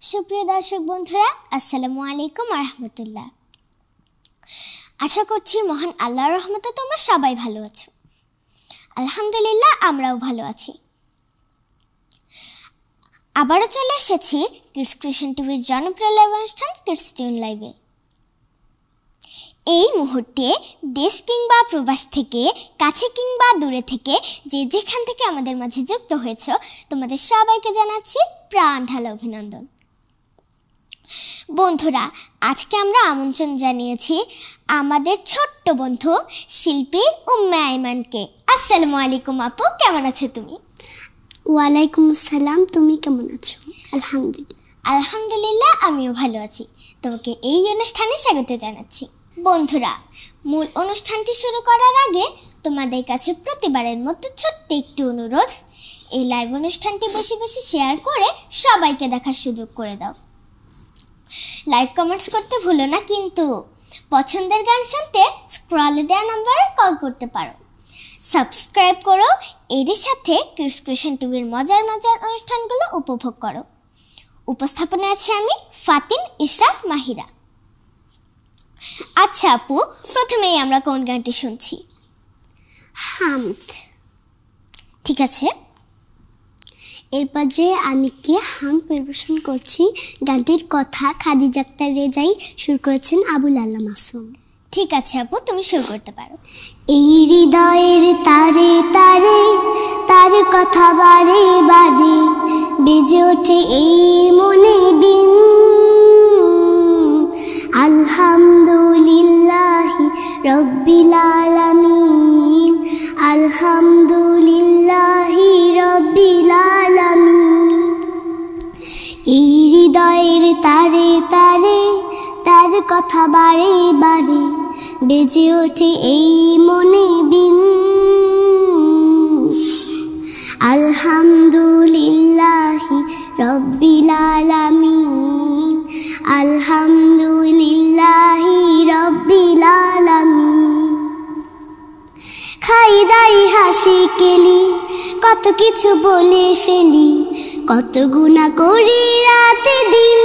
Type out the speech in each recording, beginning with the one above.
সুপ্রিয় দর্শক বন্ধুরা, আসসালামু আলাইকুম ওয়া রাহমাতুল্লাহ। আশা করছি মহান আল্লাহর রহমতে তোমরা সবাই ভালো আছো। আলহামদুলিল্লাহ, আমরাও ভালো আছি। আবারও চলে এসেছি কিডস ক্রিয়েশন টিভির জনপ্রিয় লাইভ অনুষ্ঠান কিডস টিউন লাইভে। এই মুহূর্তে দেশ কিংবা প্রবাস থেকে, কাছে কিংবা দূরে থেকে, যে যেখান থেকে আমাদের মাঝে যুক্ত হয়েছ, তোমাদের সবাইকে জানাচ্ছি প্রাণ ঢালা অভিনন্দন। বন্ধুরা, আজকে আমরা আমন্ত্রণ জানিয়েছি আমাদের ছোট্ট বন্ধু শিল্পী উম্মে আইমানকে। আসসালামু আলাইকুম আপু, কেমন আছো তুমি? ওয়ালাইকুম আসসালাম, তুমি কেমন আছো? আলহামদুলিল্লাহ, আমিও ভালো আছি। তোমাকে এই অনুষ্ঠানে স্বাগত জানাচ্ছি। বন্ধুরা, মূল অনুষ্ঠানটি শুরু করার আগে তোমাদের কাছে প্রতিবারের মতো ছোট্ট একটি অনুরোধ, এই লাইভ অনুষ্ঠানটি বেশি বেশি শেয়ার করে সবাইকে দেখার সুযোগ করে দাও। লাইক কমেন্টস করতে ভুলো না কিন্তু। পছন্দের গান শুনতে স্ক্রলে দেওয়া নম্বরে কল করতে পারো। সাবস্ক্রাইব করো, এরই সাথে কিডস ক্রিয়েশন টিভির মজার মজার অনুষ্ঠানগুলো উপভোগ করো। উপস্থাপনে আছে আমি ফাতিন ইশরাক মাহিরা। আচ্ছা আপু, প্রথমেই আমরা কোন গানটি শুনছি? হামদ। ঠিক আছে। এরপর যে আমি কে হাম পরিবেশন করছি, গানটির কথা খাদিজা আক্তার রেজাই, সুর করেছেন আবুল আলা মাসুম। ঠিক আছে আপু, তুমি শুরু করতে পারো। এই হৃদয়ের তারে তারে তার কথা বারে বারে বেজে ওঠে এই মনে বিন। আলহামদুলিল্লাহি রব্বিল আলামিন, আলহামদুলিল্লাহি রব্বিল আলামিন। এই হৃদয়ের তারে তারে তার কথা বারে বারে বেজে ওঠে এই মনে বিন। আলহামদুলিল্লাহি রব্বিল আলামিন, আলহামদুলিল্লাহি রব্বিল আলামিন। খাই দাই হাসি কেলি, কত কিছু বলে ফেলি, কত গুনাহ করি রাতে দিন।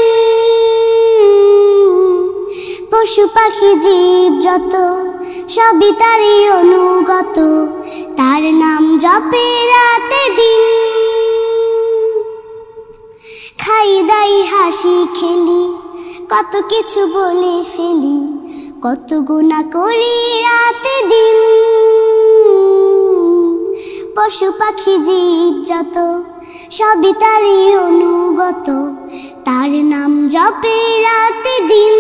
পশু পাখি জীব যত সবই তারই অনুগত, তার নাম জপে রাতে দিন। খাই দাই হাসি খেলি, কত কিছু বলে ফেলি, কত গুনাহ করি রাতে দিন। পশু পাখি জীব যত সবই তারই অনুগত, তার নাম জপে রাতে দিন।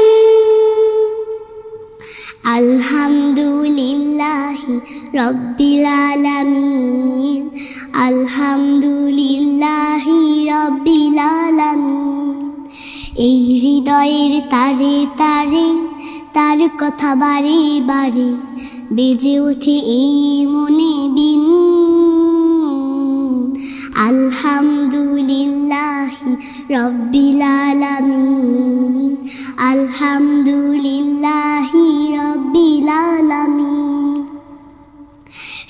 আলহামদুলিল্লাহি রব্বিল আলামিন, আলহামদুলিল্লাহি রব্বিল আলামিন। এই হৃদয়ের তারে তারে তার কথা বারে বারে বেজে ওঠে এই মনে বিন। আলহামদুলিল্লাহি রব্বিল আলামিন, আলহামদুলিল্লাহি রব্বিল আলামিন।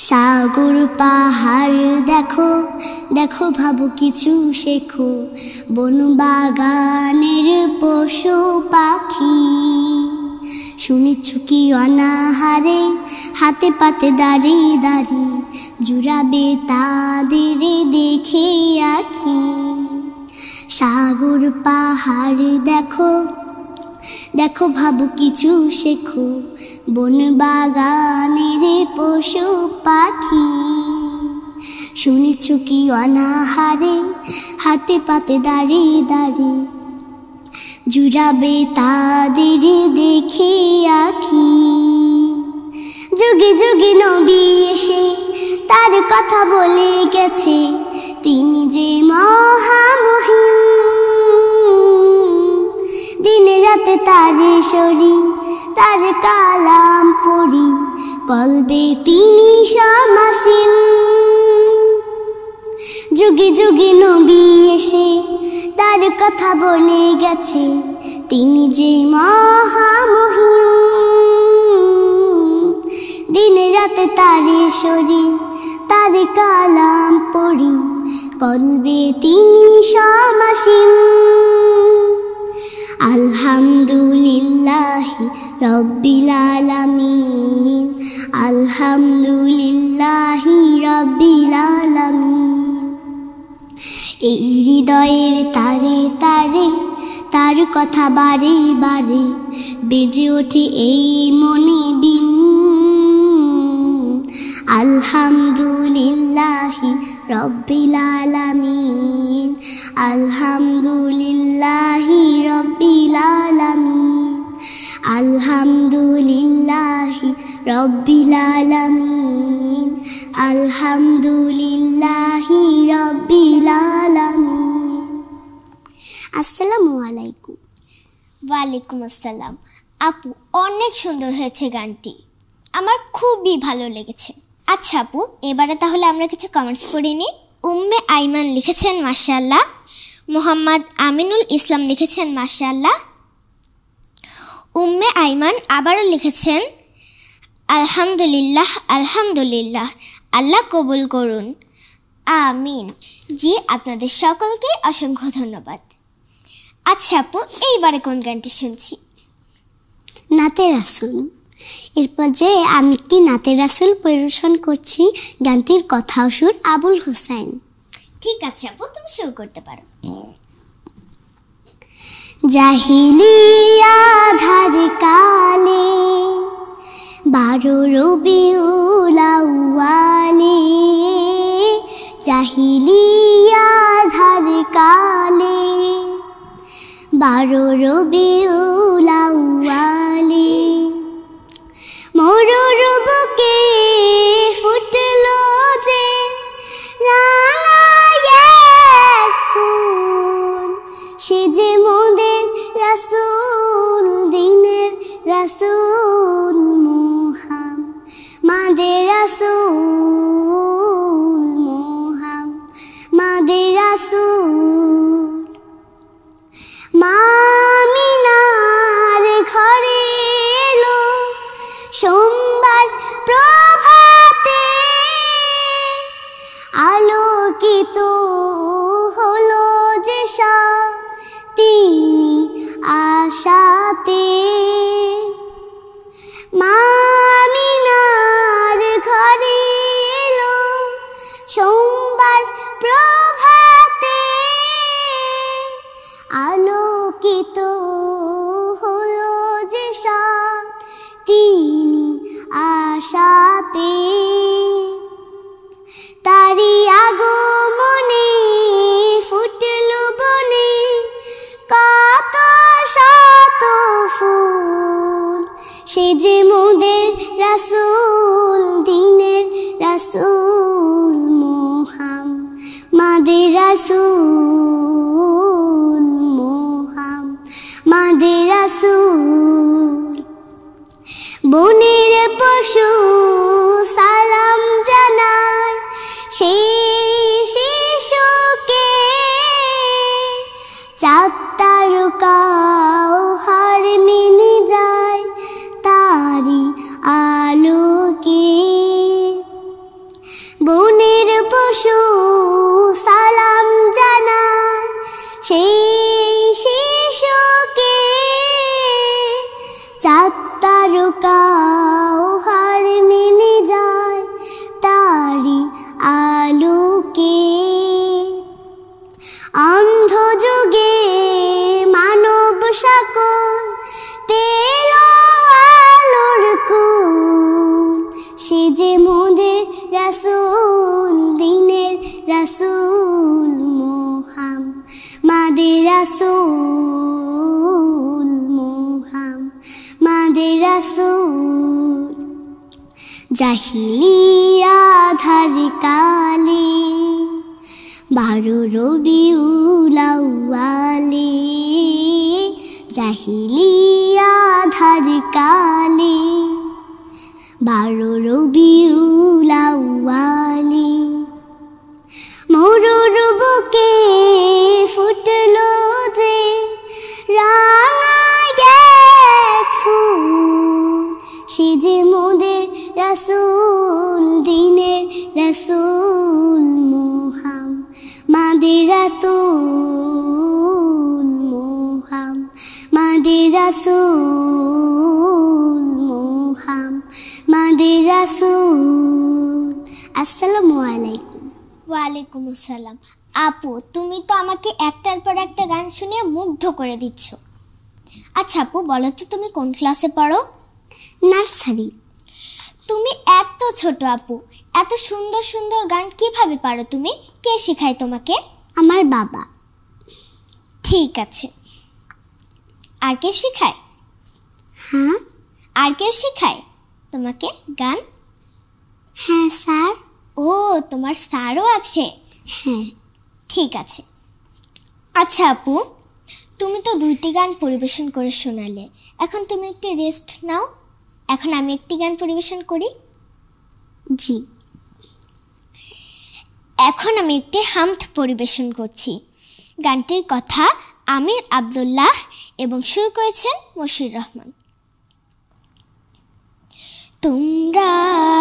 সাগর পাহাড় দেখো দেখো, ভাবো কিছু শেখো, বন বাগানের পশু পাখি। শুনেছ কি অনাহারে হাতে পাতে দাঁড়িয়ে দাঁড়িয়ে জুড়াবে তাদের দেখে আঁখি। সাগর পাহাড় দেখো দেখো, ভাবো কিছু শেখো, বন বাগানের পশু পাখি। শুনেছ কি অনাহারে হাতে পাতে দাঁড়িয়ে দাঁড়িয়ে জুড়াবে তাদের দেখে আঁখি। যুগে যুগে নবী এসে তার কথা বলে গেছে, তিনি যে মহামহিম। দিনে রাতে তার শরী, তার কালাম পড়ি, কলবে তিনি সমাসীন। যুগে যুগে নবী এসে তার কথা বলে গেছে, তিনি যে মহামহিম। দিন রাতে তারে সরি, তার কালাম পড়ি, কলবে তিনি সমাসীন। আলহামদুলিল্লাহি রব্বিল আলামিন, আলহামদুলিল্লাহি রব্বিল আলামিন। এই হৃদয়ের তারে তারে তার কথা বারে বারে বেজে ওঠে এই মনে বিন। আলহামদুলিল্লাহি রব্বিল আলামিন, আলহামদুলিল্লাহি রব্বিল আলামিন, আলহামদুলিল্লাহি রব্বিল আলামিন, আলহামদুলিল্লাহি রব্বিল আলামিন। আসসালামু আলাইকুম। ওয়ালাইকুম আসসালাম। আপু, অনেক সুন্দর হয়েছে গানটি, আমার খুবই ভালো লেগেছে। আচ্ছা আপু, এবারে তাহলে আমরা কিছু কমেন্টস করে নিই। উম্মে আইমান লিখেছেন মাশাআল্লাহ, মোহাম্মদ আমিনুল ইসলাম লিখেছেন মাশাআল্লাহ। উম্মে আইমান আবারও লিখেছেন আলহামদুলিল্লাহ, আলহামদুলিল্লাহ, আল্লাহ কবুল করুন, আমিন। জি, আপনাদের সকলকে অসংখ্য ধন্যবাদ। আচ্ছা আপু, এইবারে কোন গানটি শুনছি? নাতে রাসূল। এরপর যে আমি কি নাতে রাসূল পরিবেশন করছি, গানটির কথা ও সুর আবুল হোসেন। ঠিক আছে আপু, তুমি শুরু করতে পারো। জাহিলিয়া ধার কালে 12 রবিউল আউয়ালে, জাহিলিয়া ধার কালে 12 রবিউল আউয়ালে, মরুর বুকে ফুটলো যে রাঙা এক ফুল, সে যে মোদের রাসূল, দিনের রাসূল মুহাম্মাদের রাসূল, মুহাম্মাদের রাসূল। মা আমিনার ঘরে এলো সোমবার প্রভাতে, আলোকিত হলো যে সব তিনি আশাতে। মা আমিনার ঘরে এলো সোমবার প্রভাতে, আলোকিত হলো যে সব তিনি আশাতে। তারি আগমনে ফুটলো বনে কত শত ফুল, সে যে মোদের রাসূল, দিনের রাসূল মুহাম্মাদের রাসূল, মুহাম্মাদের রাসূল। বনের পশু সালাম জানায় সেই শিশুকে, চাঁদ তারকাও হার মেনে যায় তারি আলোকে। বনের পশু সালাম জানায় সেই শিশুকে, চাঁদ তারকাও হার মেনে যায় তারি আলোকে। অন্ধ যুগে মানব সকল পেল আলোর কুল, সে যে মোদের রাসূল, দিনের রাসূল মুহাম্মাদের রাসূল, মুহাম্মাদের রাসূল। জাহিলিয়া ধার কালে 12 রবিউল আউয়ালে, জাহিলিয়া ধার কালে 12 রবিউল আউয়ালে, মরুর বুকে ফুটলো যে রাঙা এক ফুল, সে যে মোদের রাসূল, আসসালামু আলাইকুম। ওয়ালাইকুম আসসালাম। আপু, তুমি তো আমাকে একটার পর একটা গান শুনিয়ে মুগ্ধ করে দিচ্ছ। আচ্ছা আপু, বলো তো তুমি কোন ক্লাসে পড়ো? নার্সারি। তুমি এত ছোট আপু, এত সুন্দর সুন্দর গান কিভাবে পারো তুমি? কে শেখায় তোমাকে? আমার বাবা। ঠিক আছে, আর কে শেখায়? হ্যাঁ। আর কেউ শেখায় তোমাকে গান? হ্যাঁ স্যার। ও, তোমার স্যারও আছে? হ্যাঁ। ঠিক আছে। আচ্ছা আপু, তুমি তো 2টি গান পরিবেশন করে শোনালে, এখন তুমি একটু রেস্ট নাও। এখন আমি একটি গান পরিবেশন করি। জি। এখন আমি একটি হামদ পরিবেশন করছি। গানটির কথা আমির আব্দুল্লাহ এবং সুর করেছেন মশিউর রহমান। তোমরা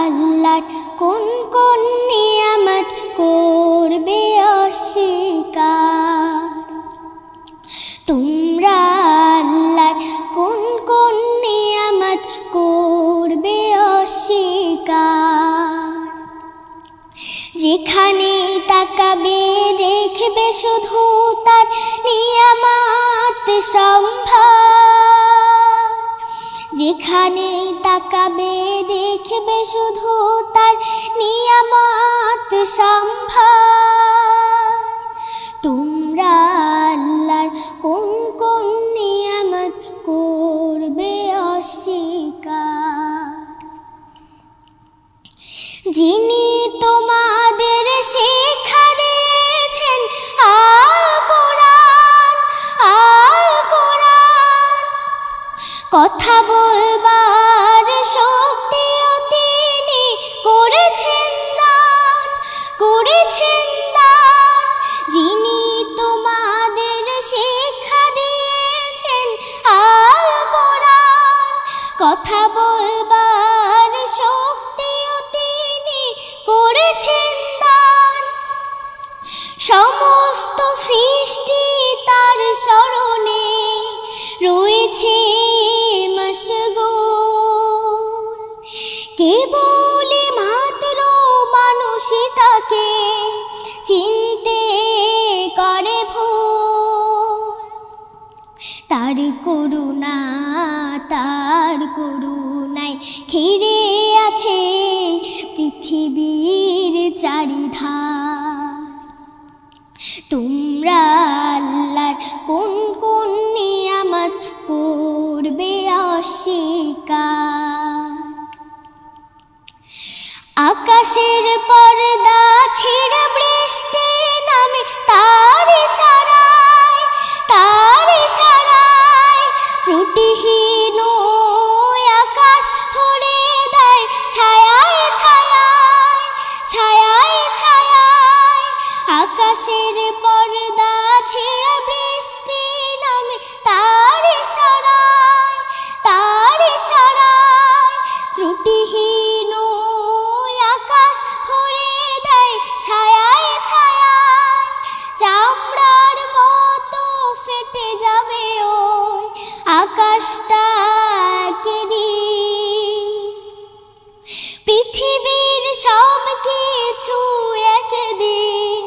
আল্লাহর কোন কোন নিয়ামত করবে অস্বীকার? তোমরা আল্লাহর কোন কোন নিয়ামত করবে অস্বীকার? যেখানে তাকাবে দেখবে শুধু তার নিয়ামত সম্ভার। যেখানে তাকাবে দেখবে শুধু তার নিয়ামত সম্ভার। তোমরা আল্লাহর কোন কোন নিয়ামত করবে অস্বীকার? যিনি তোমাদের শিক্ষা দিয়েছেন আল কোরআন, আল কোরআন। কথা বলবার শক্তিও তিনি করেছেন দান, করেছেন দান। যিনি তোমাদের শিক্ষা দিয়েছেন আল কোরআন, কথা বলবার শক্তিও তিনি করেছেন দান। সমস্ত সৃষ্টি তার স্মরণে রয়েছে মশগুল। কেবল মাত্র মানুষই তাকে চিনতে করে ভুল। তার করুণা, তার করুণায় ঘিরে আছে পৃথিবীর চারিধার। তোমরা আল্লাহর কোন কোন নিয়ামত করবে অস্বীকার? আকাশের পর্দা ছিঁড়ে বৃষ্টি নামে তার ইশারায়, তার ইশারায়। ত্রুটিহীন আকাশ ভরে দেয় ছায়ায় ছায়ায়, ছায়ায় ছায়ায়। আকাশের পর্দা ছিঁড়ে বৃষ্টি নামে তার ইশারায়, তার ইশারায়। ত্রুটিহীন আকাশ ভরে দেয় ছায়ায় ছায়ায়। চামড়ার মতো ফেটে যাবে ওই আকাশটা একদিন। পৃথিবীর সব কিছু একদিন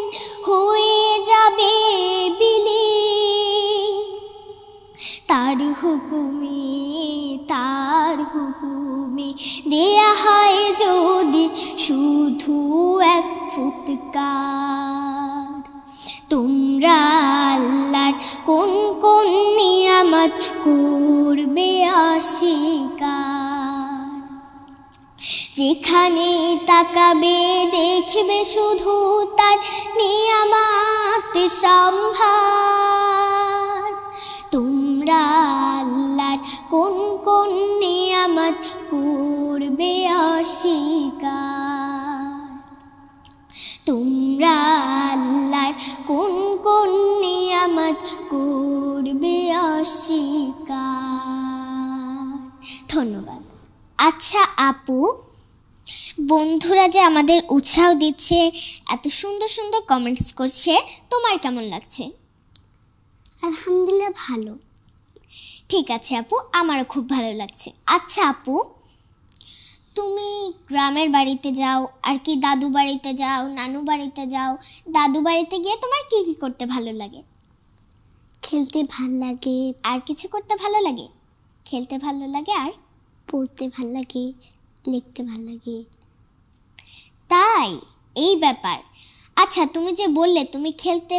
হয়ে যাবে বিলীন। তার হুকুমে, তার হুকুমে দেয়া হয় যদি শুধু এক ফুৎকার। তোমরা আল্লাহর কোন কোন নিয়ামত করবে অস্বীকার? যেখানে তাকাবে দেখবে শুধু তার নিয়ামত সম্ভার। তোমরা আল্লাহর কোন কোন নিয়ামত করবে অস্বীকার? তোমরা আল্লাহর কোন কোন নিয়ামত করবে অস্বীকার? ধন্যবাদ। আচ্ছা আপু, বন্ধুরা যে আমাদের উৎসাহ দিচ্ছে, এত সুন্দর সুন্দর কমেন্টস করছে, তোমার কেমন লাগছে? আলহামদুলিল্লাহ ভালো। ঠিক আছে আপু, আমারও খুব ভালো লাগছে। আচ্ছা আপু, তুমি গ্রামের বাড়িতে যাও, আর কি দাদু বাড়িতে যাও, নানু বাড়িতে যাও। দাদু বাড়িতে গিয়ে তোমার কি কি করতে ভালো লাগে? খেলতে ভাল লাগে। আর কিছু করতে ভালো লাগে? খেলতে ভালো লাগে, আর পড়তে ভাল লাগে, লিখতে ভাল লাগে। তাই, এই ব্যাপার। আচ্ছা, তুমি যে বললে তুমি খেলতে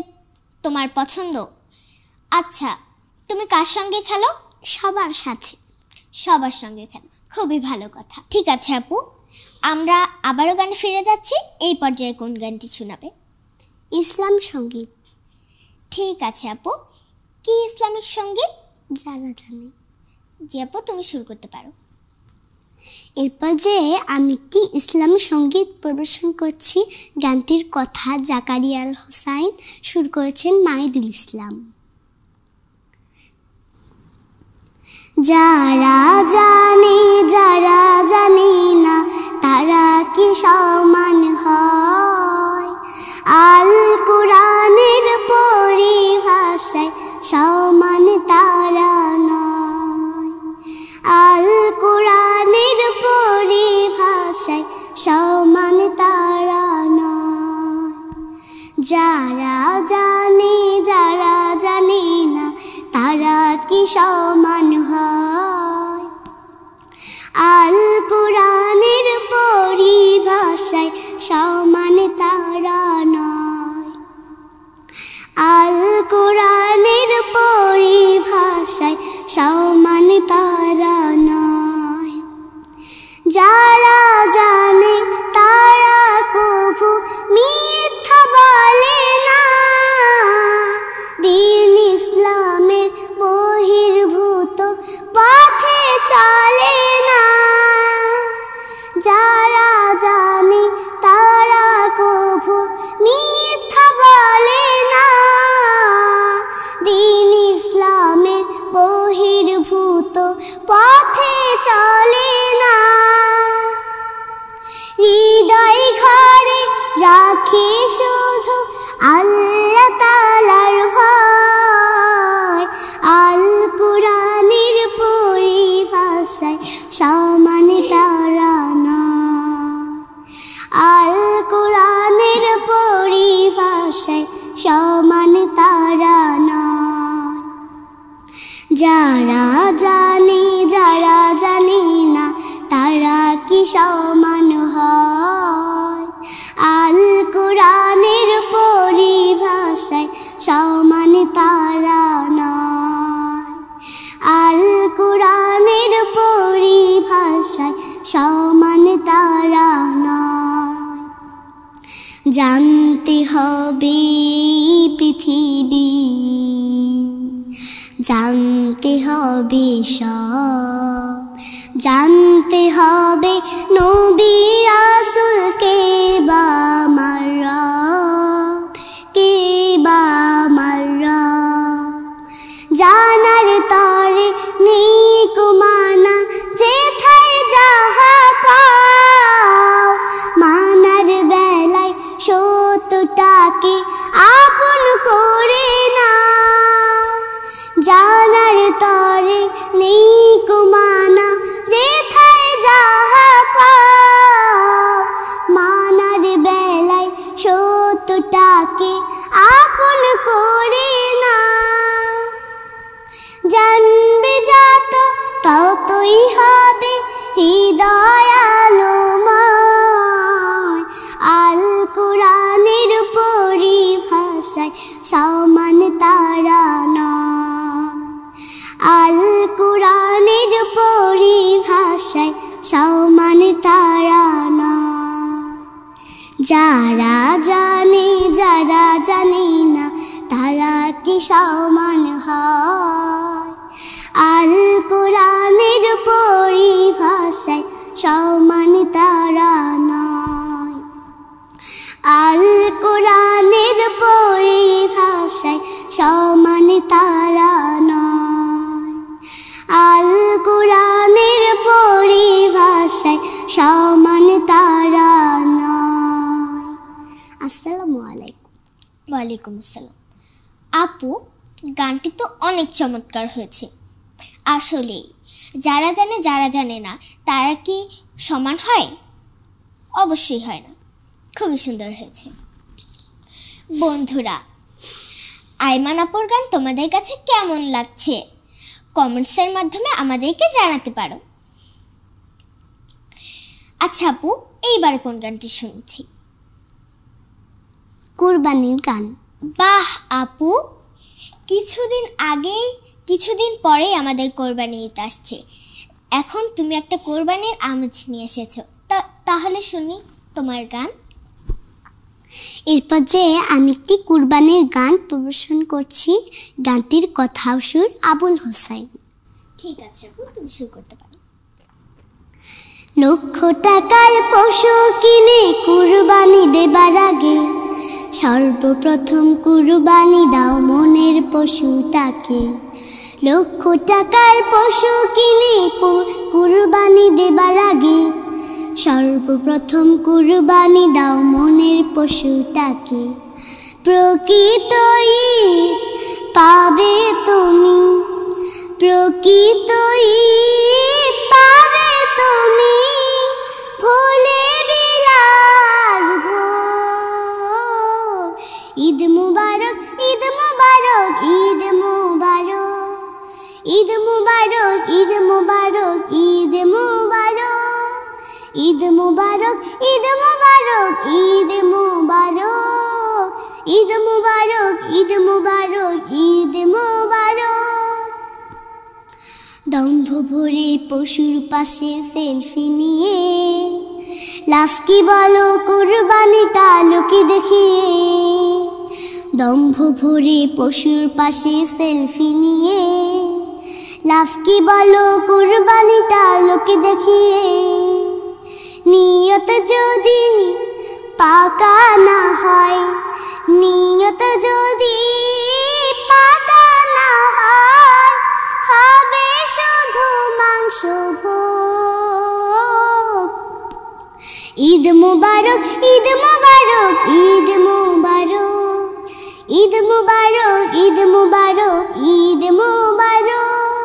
তোমার পছন্দ, আচ্ছা তুমি কার সঙ্গে খেলো? সবার সাথে। সবার সঙ্গে খেলো, খুবই ভালো কথা। ঠিক আছে আপু, আমরা আবারও গানে ফিরে যাচ্ছি। এই পর্যায়ে কোন গানটি শোনাবে? ইসলাম সঙ্গীত। ঠিক আছে আপু, কি ইসলামিক সঙ্গীত? যারা জানে। জি আপু, তুমি শুরু করতে পারো। এরপর যে আমি কি ইসলামী সঙ্গীত পরিবেশন করছি, গানটির কথা জাকারিয়া আল হোসাইন, সুর করেছেন মাহিদুল ইসলাম। যারা জানে না তারা কি সমান হয়, আল কোরআনের পরিভাষায় সমান তারা নয়। আল কোরআনের পরিভাষায় সমান তারা নয়। যারা জানে না তারা কি সমান হয়, আল কোরআনের পরিভাষায় সমান তারা নয়। আল কোরআনের পরিভাষায় সমান তারা নয়। যারা জানে তারা কভু মিথ্যা বলে না, দ্বীন ইসলামের বহির্ভূত পথে চলে না। যারা জানে তারা কভু মিথ্যা বলে না, দ্বীন ইসলামের বহির্ভূত পথে চলে না। হৃদয় ঘরে রাখে শুধু আল্লাহ তাআলার ভয়, আল কোরআনের পরিভাষায় সমান তারা নয়। আল কোরআনের পরিভাষায় সমান তারা নয়। যারা জানে না তারা কি সমান হয়, আল কোরআনের পরিভাষায় সমান তারা নয়। আল কোরআনের পরিভাষায় সমান তারা নয়। জানতে হবে পৃথিবী, জানতে হবে সব, জানতে হবে নবী রাসূলকে বা আমার রব, কে বা আমার রব। জানার তরে নেই কুমানা যেথায় যাহা পাও, মানার বেলায় সত্যটাকে আপন করে না। জানার তরে নেই কুমানা যেথায় যাহা পাও, মানার বেলায় সত্যটাকে আপন করে না। জানবে যত ততই হবে হৃদয় আলোময়, আল কোরআনের পরিভাষায় সমান তারা নয়। আল কোরআনের পরিভাষায় সমান তারা নয়। যারা জানে না তারা কি সমান হয়, আল কোরআনের পরিভাষায় সমান তারা নয়। আল কোরআনের পরিভাষায় সমান তারা নয়। আল কোরআনের পরিভাষায় সমান তারা নয়। আসসালামু আলাইকুম। ওয়ালাইকুম আসসালাম। আপু, গানটি তো অনেক চমৎকার হয়েছে। আসলে যারা জানে যারা জানে না তারা কি সমান হয়? অবশ্যই হয় না। খুবই সুন্দর হয়েছে। বন্ধুরা, আইমান আপুর গান তোমাদের কাছে কেমন লাগছে কমেন্টসের মাধ্যমে আমাদেরকে জানাতে পারো। আচ্ছা আপু, এইবার কোন গানটি শুনছি? কোরবানির গান। বাহ আপু, কিছুদিন পরেই আমাদের কোরবানি ঈদ আসছে। এখন তুমি একটা কোরবানির আমেজ নিয়ে এসেছো, তাহলে শুনি তোমার গান। এরপর যে আমি একটি কুরবানির গান পরিবেশন করছি, গানটির কথা ও সুর আবুল হোসাইন। ঠিক আছে আপু, তুমি শুরু করতে পারো। লক্ষ টাকার পশু কিনে কুরবানি দেবার আগে সর্বপ্রথম কুরবানি দাও মনের পশুটাকে। লক্ষ টাকার পশু কিনে কুরবানি দেবার আগে সর্বপ্রথম কুরবানি দাও মনের পশুটাকে। প্রকৃত ঈদ পাবে তুমি, প্রকৃত ঈদ পাবে তুমি, ভোলে বিলাস ভোগ। ঈদ মুবারক, ঈদ মুবারক, ঈদ মুবারক, ঈদ মুবারক, ঈদ মুবারক, ঈদ মুবারক, ঈদ মুবারক, ঈদ মুবারক, ঈদ মুবারক, ঈদ মুবারক, ঈদ মুবারক, ঈদ মুবারক। দম্ভ ভরে পশুর পাশে সেলফি নিয়ে লাভ কি বলো কুরবানিটা লোকে দেখিয়ে। দম্ভ ভরে পশুর পাশে সেলফি নিয়ে লাভ কি বলো কুরবানিটা লোকে দেখিয়ে। নিয়ত যদি পাকা না হয়, নিয়ত যদি পাকা না হয়, হবে শুধু মাংস ভোগ। ঈদ মুবারক, ঈদ মুবারক, ঈদ মুবারক, ঈদ মুবারক, ঈদ মুবারক, ঈদ মুবারক,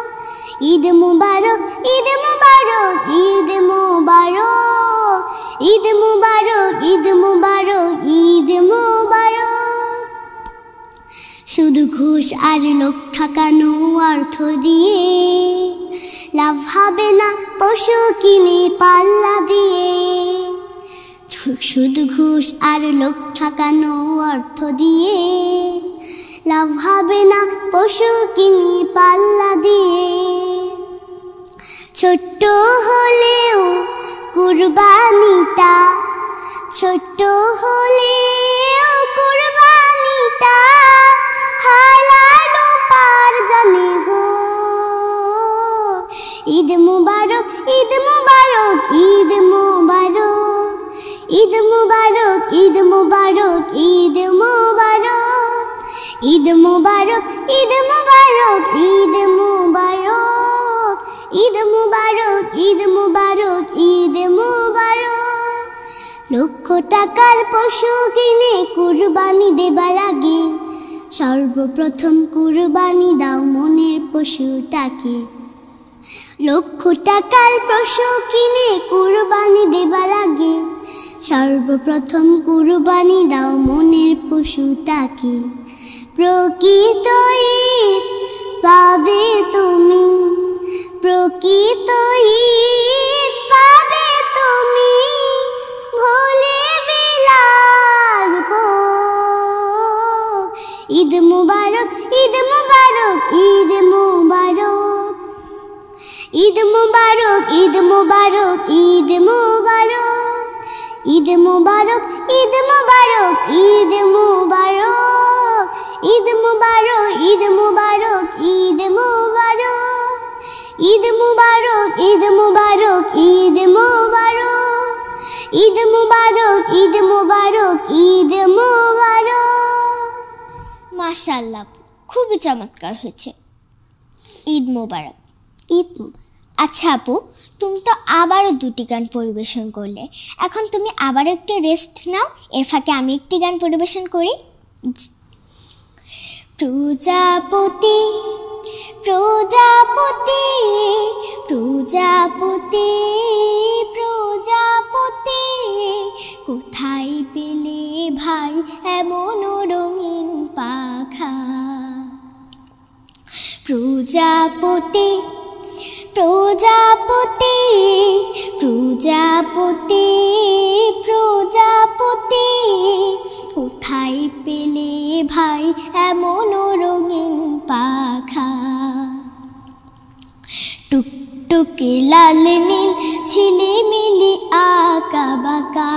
ঈদ মুবারক, ঈদ মুবারক, ঈদ মুবারক, ঈদ মুবারক, ঈদ মুবারক, ঈদ মুবারক। শুধু ঘুষ আর লোক ঠকানো অর্থ দিয়ে লাভ হবে না পশু কিনে পাল্লা দিয়ে। শুধু ঘুষ আর লোক ঠকানো অর্থ দিয়ে লাভ হবে না পশু কিনে পাল্লা দিয়ে। ছোট্ট হলেও কুরবানিটা, ছোট্ট হলেও কুরবানিটা হালাল উপার্জনে হোক। ঈদ মুবারক, ঈদ মুবারক, ঈদ মুবারক, ঈদ মুবারক, ঈদ মুবারক, ঈদ মুবারক, ঈদ মুবারক, ঈদ মুবারক, ঈদ মুবারক, ঈদ মুবারক, ঈদ মুবারক, ঈদ মুবারক। লক্ষ টাকার পশু কিনে কুরবানি দেবার আগে সর্বপ্রথম কুরবানি দাও মনের পশুটাকে। লক্ষ টাকার পশু কিনে কুরবানি দেবার আগে সর্বপ্রথম কুরবানি দাও মনের পশুটাকে। প্রকৃত ঈদ পাবে তুমি, প্রকৃত ঈদ পাবে তুমি, ভোলে বিলাস ভোগ। ঈদ মুবারক, ঈদ মুবারক, ঈদ মুবারক, ঈদ মুবারক, ঈদ মুবারক, ঈদ মুবারক, ঈদ মুবারক, ঈদ মুবারক, ঈদ মুবারক, ঈদ মুবারক, ঈদ মুবারক, ঈদ মুবারক, ঈদ মুবারক, ঈদ মুবারক, ঈদ মুবারক, ঈদ মুবারক, ঈদ মুবারক, ঈদ মুবারক। মাশাআল্লাহ, খুবই চমৎকার হয়েছে। ঈদ মোবারক। ঈদ মুবারক। আচ্ছা আপু, তুমি তো আবারও দুটি গান পরিবেশন করলে, এখন তুমি আবারও একটু রেস্ট নাও, এর ফাঁকে আমি একটি গান পরিবেশন করি। প্রজাপতি প্রজাপতি প্রজাপতি প্রজাপতি কোথায় পেলে ভাই এমন রঙিন পাখা প্রজাপতি প্রজাপতি প্রজাপতি প্রজাপতি কোথায় পেলে ভাই এমন রঙিন পাখা টুকটুকে লাল নীল ঝিলিমিলি আঁকা বাঁকা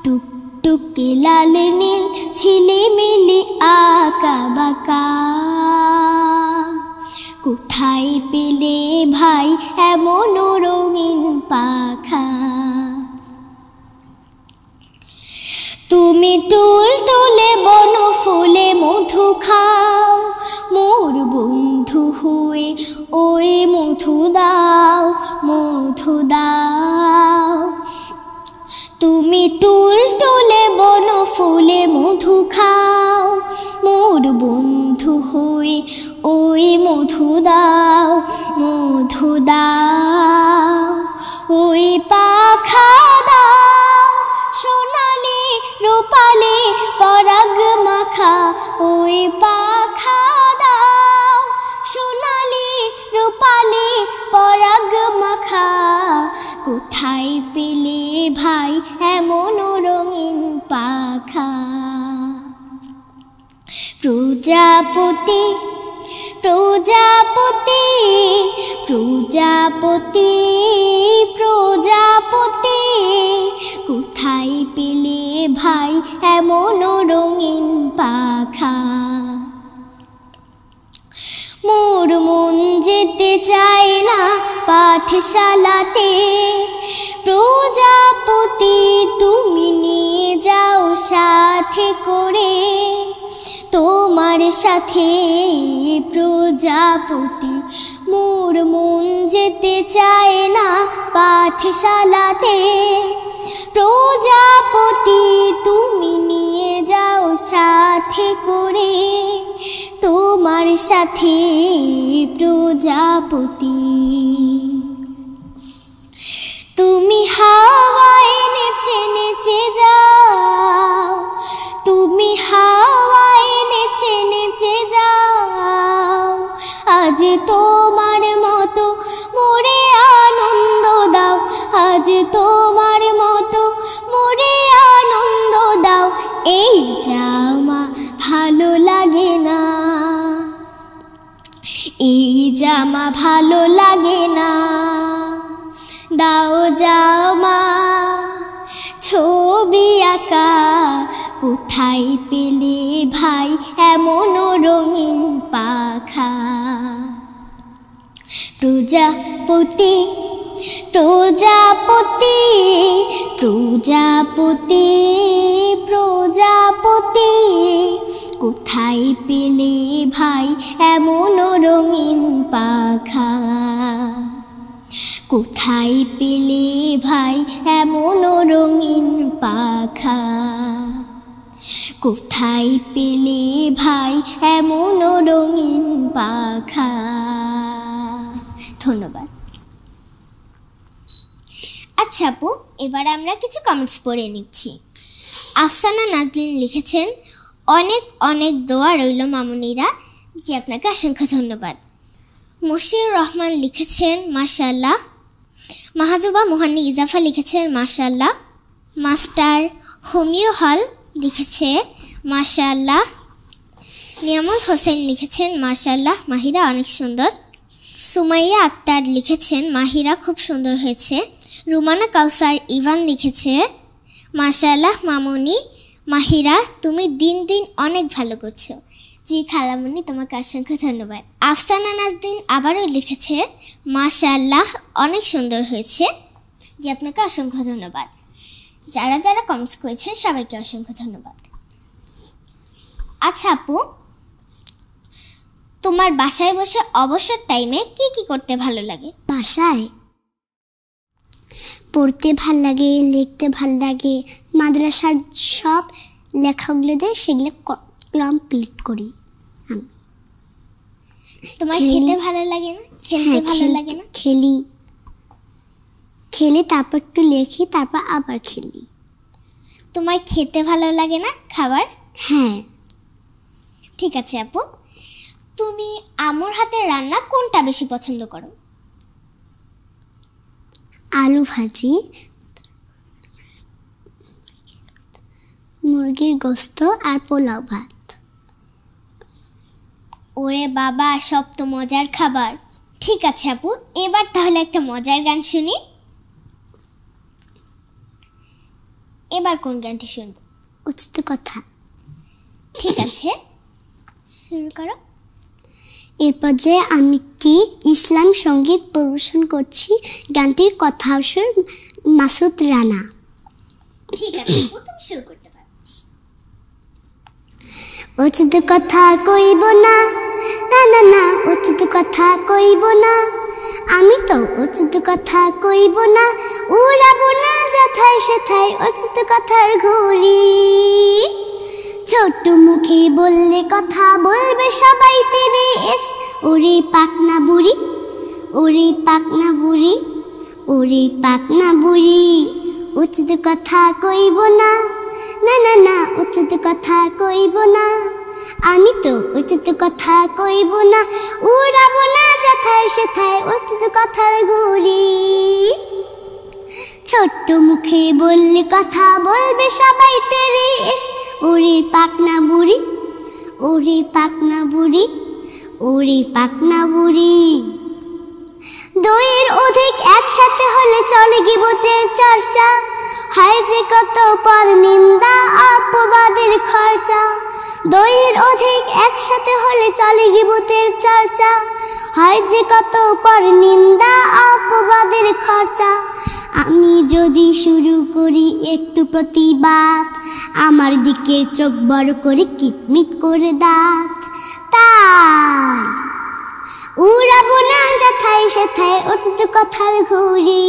টুকটুকে লাল নীল ঝিলিমিলি আঁকা বাঁকা কোথায় পেলে ভাই এমন রঙিন পাখা তুমি টুল তুলে বন ফুলে মধু খাও মোর বন্ধু হয়ে ওই মধু দাও মধু দাও তুমি টুল তুলে বন ফুলে মধু খাও মোর বন্ধু হয়ে ওই মধু দাও মধু দাও ওই পাখা দাও সোনালি রূপালি পরাগ মাখা ওই পাখা দাও সোনালি রূপালি পরাগ মাখা কোথায় পেলে ভাই এমন রঙিন পাখা প্রজাপতি প্রজাপতি প্রজাপতি প্রজাপতি কোথায় পেলে ভাই এমন রঙিন পাখা মোর মন যেতে চায় না পাঠশালাতে প্রজাপতি তুমি নিয়ে যাও সাথে করে তোমার সাথে প্রজাপতি মোর মন যেতে চায় না পাঠশালাতে প্রজাপতি তুমি নিয়ে যাও সাথে করে তোমার সাথে প্রজাপতি তুমি হাওয়ায় নেচে নেচে যাও তুমি হাওয়ায় নেচে নেচে যাও আজ তোমার মতো মোরে আনন্দ দাও আজ তোমার মতো মোরে আনন্দ দাও এই জামা ভালো লাগে না এই জামা ভালো লাগে না দাও জামা ছবি আঁকা কোথায় পেলে ভাই এমন রঙিন পাখা প্রজাপতি প্রজাপতি প্রজাপতি প্রজাপতি কোথায় পেলে ভাই এমন রঙিন পাখা কোথায় পেলে ভাই এমন রঙিন পাখা কোথায় পেলে ভাই এমন রঙিন পাখা ধন্যবাদ। আচ্ছা আপু, এবার আমরা কিছু কমেন্টস পড়ে নিচ্ছি। আফসানা নাজলিন লিখেছেন, অনেক অনেক দোয়া রইল মামুনিরা, জি আপনাকে অসংখ্য ধন্যবাদ। মুশির রহমান লিখেছেন মাশাআল্লাহ। মাহাজুবা মোহান্নি ইজাফা লিখেছেন মাশাআল্লাহ। মাস্টার হোমিও হল লিখেছে মাশাআল্লাহ। নিয়ামত হোসেন লিখেছেন মাশাআল্লাহ, মাহিরা অনেক সুন্দর। সুমাইয়া আক্তার লিখেছেন মাহিরা খুব সুন্দর হয়েছে। রুমানা কাউসার ইভান লিখেছে মাশাআল্লাহ মামুনি, মাহিরা তুমি দিন দিন অনেক ভালো করছো। জি খালামুনি, তোমাকে অসংখ্য ধন্যবাদ। আফসানা নাজদিন আবারও লিখেছে মাশাআল্লাহ অনেক সুন্দর হয়েছে। জি আপনাকে অসংখ্য ধন্যবাদ। যারা যারা কমেন্টস করেছেন সবাইকে অসংখ্য ধন্যবাদ। আচ্ছা আপু, তোমার বাসায় বসে অবসর টাইমে কি কি করতে ভালো লাগে? বাসায় পড়তে ভাল লাগে, লিখতে ভাল লাগে, মাদ্রাসার সব লেখাগুলো দিয়ে সেগুলো কমপ্লিট করি আমি। তোমার খেলি। খেতে ভালো লাগে না? খেলতে হ্যাঁ, ভালো লাগে না? খেলি, খেলে তারপর একটু লেখি, তারপর আবার খেলি। তোমার খেতে ভালো লাগে না খাবার? হ্যাঁ। ঠিক আছে আপু, তুমি আম্মুর হাতের রান্না কোনটা বেশি পছন্দ করো? আলু ভাজি, মুরগির গোস্ত আর পোলাও ভাত। ওরে বাবা, সব তো মজার খাবার। ঠিক আছে আপু, এবার তাহলে একটা মজার গান শুনি। এবার কোন গানটি শুনবো? উচিত কথা। ঠিক আছে, শুরু করো। এরপর যে আমি কি ইসলাম সঙ্গীত পরিবেশন করছি, গানটির কথা সুর মাসুদ রানা। ঠিক আছে আপু, তুমি শুরু করতে পারো। উচিত কথা কইব না, না না না, উচিত কথা কইব না, আমি তো উচিত কথা কইব না, উড়াবো না যথায় সেথায় উচিত কথার ঘুড়ি। ছোট্ট মুখে বললে কথা বলবে সবাই তেরে এস, ওরে পাকনা বুড়ি, ওরে পাকনা বুড়ি, ওরে পাকনা বুড়ি। উচিত কথা কইব না, না না না, উচিত কথা কইব না, আমি তো উচিত কথা কইব না, উড়াবো না যথায় সেথায় উচিত কথার ঘুড়ি। ছোট্ট মুখে বললে কথা বলবে সবাই তেরে এস, ওরে পাকনা বুড়ি, ওরে পাকনা বুড়ি, ওরে পাকনা বুড়ি। দইয়ের অধিক একসাথে হলে চলে গিবতের চর্চা, হয় যে কত পর নিন্দা অপবাদের খরচা। দইয়ের অধিক একসাথে হলে চলে গিবতের চর্চা, হয় যে কত পর নিন্দা অপবাদের খরচা। আমি যদি শুরু করি একটু প্রতিবাদ, আমার দিকে চোখ বড় করে কিটমিট করে দাঁত। তাই উড়াবো না যথায় সেথায় উচিত কথার ঘুড়ি।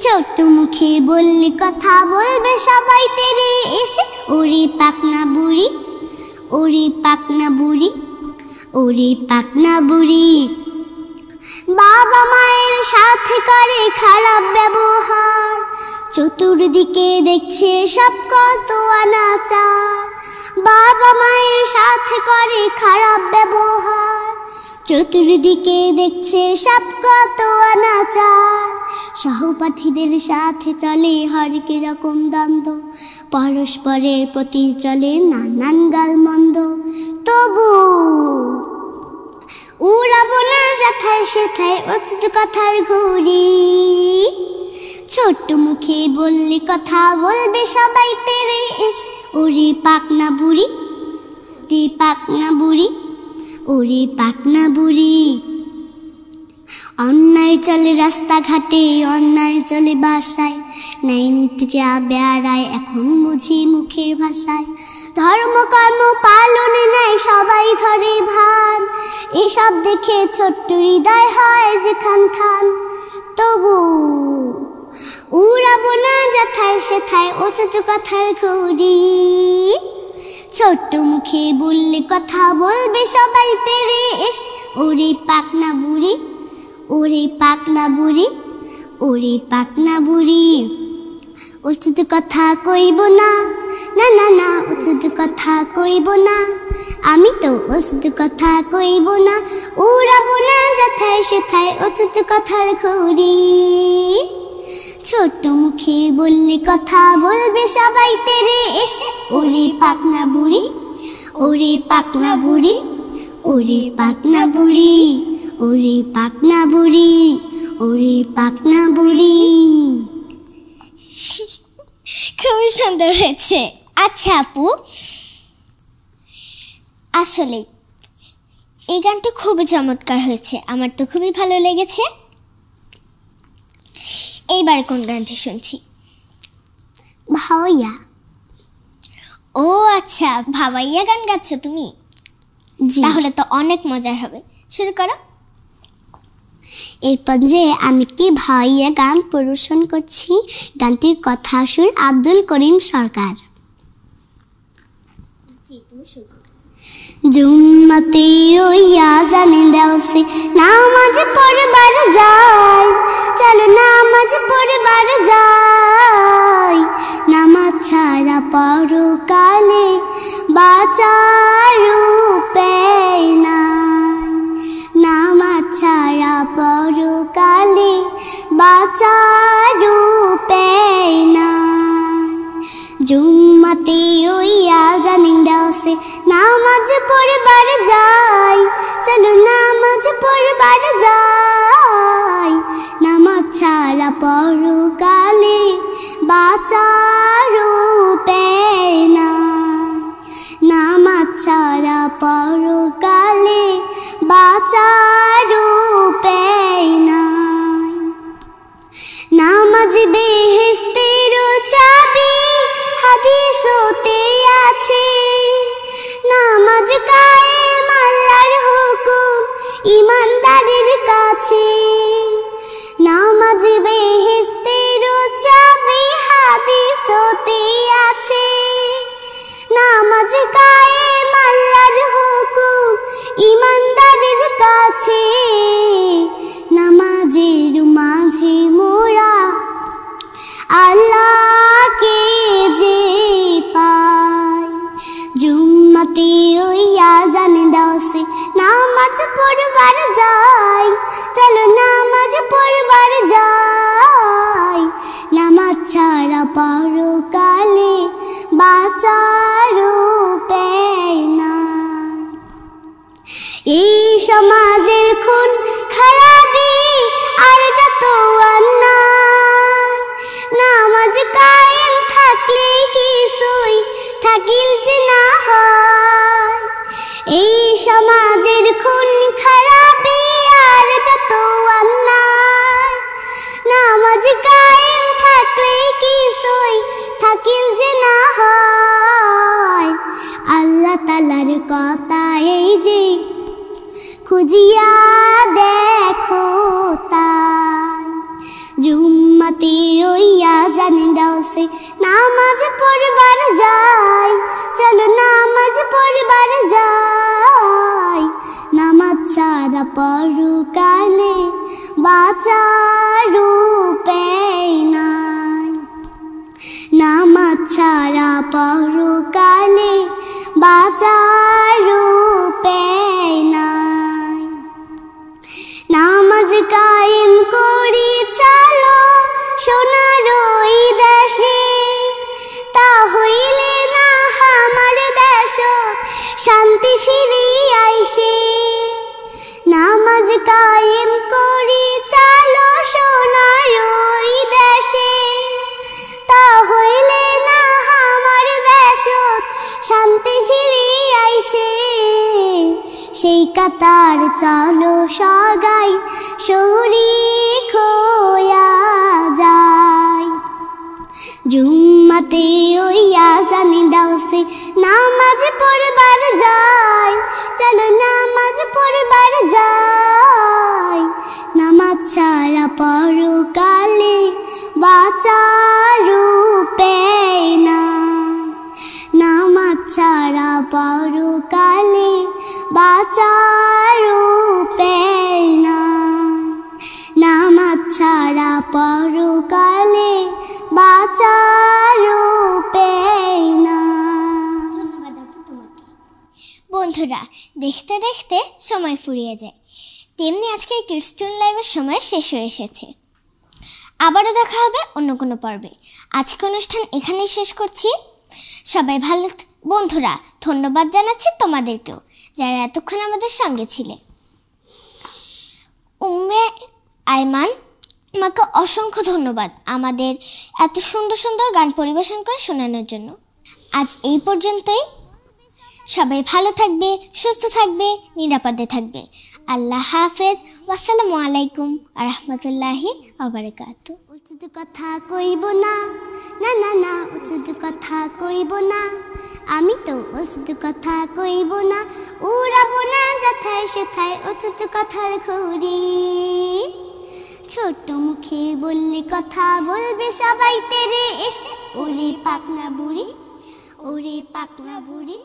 ছোট্ট মুখে বললে কথা বলবে সবাই তেরে এসে, ওরে পাকনা বুড়ি, ওরে পাকনা বুড়ি, ওরে পাকনা বুড়ি। বাবা মায়ের সাথে করে খারাপ ব্যবহার, চতুর্দিকে দেখছে সব কত অনাচার। বাবা মায়ের সাথে করে খারাপ ব্যবহার, চতুর্দিকে দেখছে সব কত অনাচার। সহপাঠীদের সাথে চলে হরেক রকম দ্বন্দ্ব, পরস্পরের প্রতি চলে নানান গালমন্দ। তবু উড়াবো না যথায় সেথায় উচিত কথার ঘুড়ি। ছোট্ট মুখে বললে কথা বলবে সবাই তেরে এসে, ওরে পাকনা বুড়ি, ওরে পাকনা বুড়ি, ওরে পাকনা বুড়ি। অন্যায় চলে রাস্তাঘাটে, অন্যায় চলে বাসায়, ন্যায় নীতি যা বেড়ায় এখন বুঝি মুখের ভাষায়। ধর্ম কর্ম পালনে নাই সবাই ধরে ভান, এসব দেখে ছোট্ট হৃদয় হয় যে খান খান। তবু উড়াবো না যথায় সেথায় উচিত কথার ঘুড়ি। ছোট্ট মুখে বললে কথা বলবে সবাই তেরে এসে, ওরে পাকনা বুড়ি, ওরে পাকনা বুড়ি, ওরে পাকনা বুড়ি। উচিত কথা কইব না, না না না, উচিত কথা কইব না, আমি তো উচিত কথা কইব না, উড়াবো না যথায় সেথায় উচিত কথার ঘুড়ি। ছোট্ট মুখে বললে কথা বলবে সবাই তেরে এসে, ওরে পাকনা বুড়ি, ওরে পাকনা বুড়ি, ওরে পাকনা বুড়ি, ওরে পাকনা বুড়ি, ওরে পাকনা বুড়ি। খুবই সুন্দর হয়েছে। আচ্ছা আপু, আসলে এই গানটা খুবই চমৎকার হয়েছে, আমার তো খুবই ভালো লেগেছে। এইবার কোন গানটি শুনছি? ভাওয়াইয়া। ও আচ্ছা, ভাওয়াইয়া গান গাচ্ছ তুমি? জি। তাহলে তো অনেক মজার হবে, শুরু করো। এরপর যে আমি কি ভাওয়াইয়া গান পরিবেশন করছি, গানটির কথা সুর আব্দুল করিম সরকার। জি, তুমি শুরু করো। জুম্মাতে ওই আজানে দেওসে নামাজ পড়বার যায়, চলো নামাজ পড়বার যায়। নামাজ ছাড়া পরকালে বাঁচার উপায় নাই, নামাজ ছাড়া পরকালে বাঁচার উপায় নাই। জুম্মাতে ওই আজানে দেওসে নামাজ পড়বার যায়, চলো নামাজ পড়বার যায়। নামাজ ছাড়া পরকালে বাঁচার উপায় নাই, নামাজ ছাড়া পরকালে বাঁচার উপায় নাই। নামাজ বেহেশতের চাবি হাদিসতে আছে, নামাজ কায়েম আল্লাহর হুকুম ঈমানদারের কাছে। নামাজ বেহেশতের চাবি হাদিসতে আছে, নামাজ কায়েম আল্লাহর হুকুম ঈমানদারের কাছে। নামাজের মাঝে মোরা আল্লাহকে যে পাই, জুম্মাতে ওই আজানে দেওসে নামাজ পড়বার যায়, চলো নামাজ পড়বার যায়। নামাজ ছাড়া পরকালে বাঁচার উপায় নাই। এই সমাজের খুন খারাপি আর যত অন্যায়, নামাজ কায়েম থাকলে কিছুই থাকিল যে না হয়। এই সমাজের খুন খারাপি আর যত অন্যায়, নামাজ কায়েম থাকলে কিছুই থাকিল যে না হয়। আল্লাহ তাআলার কথা এই যে খুঁজিয়া দেখো তাই, জুম্মাতে ওই আজানে দেওসে নামাজ পড়বার যায়, চলো নামাজ পড়বার যায়। নামাজ ছাড়া পরকালে বাঁচার উপায় নাই, নামাজ ছাড়া পরকালে বাঁচার উপায় নাই। নামাজ কায়েম করি চলো সোনার ওই দেশে, তা হইলে না আমার দেশ শান্তি ফিরিয়ে আইসে। নামাজ কায়েম করি চলো সোনার ওই দেশে, তা হইলে না আমার দেশ শান্তি ফিরিয়ে আইসে। সেই কাতার চলো সগাই শরীক হইয়া যায়, জুম্মাতে ওই আজানে দেওসে নামাজ পড়বার যায়, চলো নামাজ পড়বার যায়। নামাজ ছাড়া পরকালে বাঁচার উপায় নাই, নামাজ ছাড়া পরকালে বাঁচার উপায় নাই, নামাজ ছাড়া পরকালে বাঁচার উপায় নাই। ধন্যবাদ আপু তোমাকে। বন্ধুরা, দেখতে দেখতে সময় ফুরিয়ে যায়, তেমনি আজকের কিডস টুন লাইভের সময় শেষ হয়ে এসেছে। আবারও দেখা হবে অন্য কোনো পর্বে। আজকে অনুষ্ঠান এখানেই শেষ করছি। সবাই ভালো। বন্ধুরা, ধন্যবাদ জানাচ্ছি তোমাদেরকেও যারা এতক্ষণ আমাদের সঙ্গে ছিলে। উম্মে আইমান, আমাকে অসংখ্য ধন্যবাদ আমাদের এত সুন্দর সুন্দর গান পরিবেশন করে শোনানোর জন্য। আজ এই পর্যন্তই। সবাই ভালো থাকবে, সুস্থ থাকবে, নিরাপদে থাকবে। আল্লাহ হাফেজ। আসসালামু আলাইকুম ওয়া রাহমাতুল্লাহি ওয়া বারাকাতুহু। উচিত কথা কইব না, না না না, উচিত কথা কইব না, আমি তো উচিত কথা কইব না, উড়াবো না যথায় সেথায় উচিত কথার ঘুড়ি। ছোট মুখে বললে কথা বলবে সবাই তেরে এসে, ওরে পাকনা বুড়ি, ওরে পাকনা বুড়ি।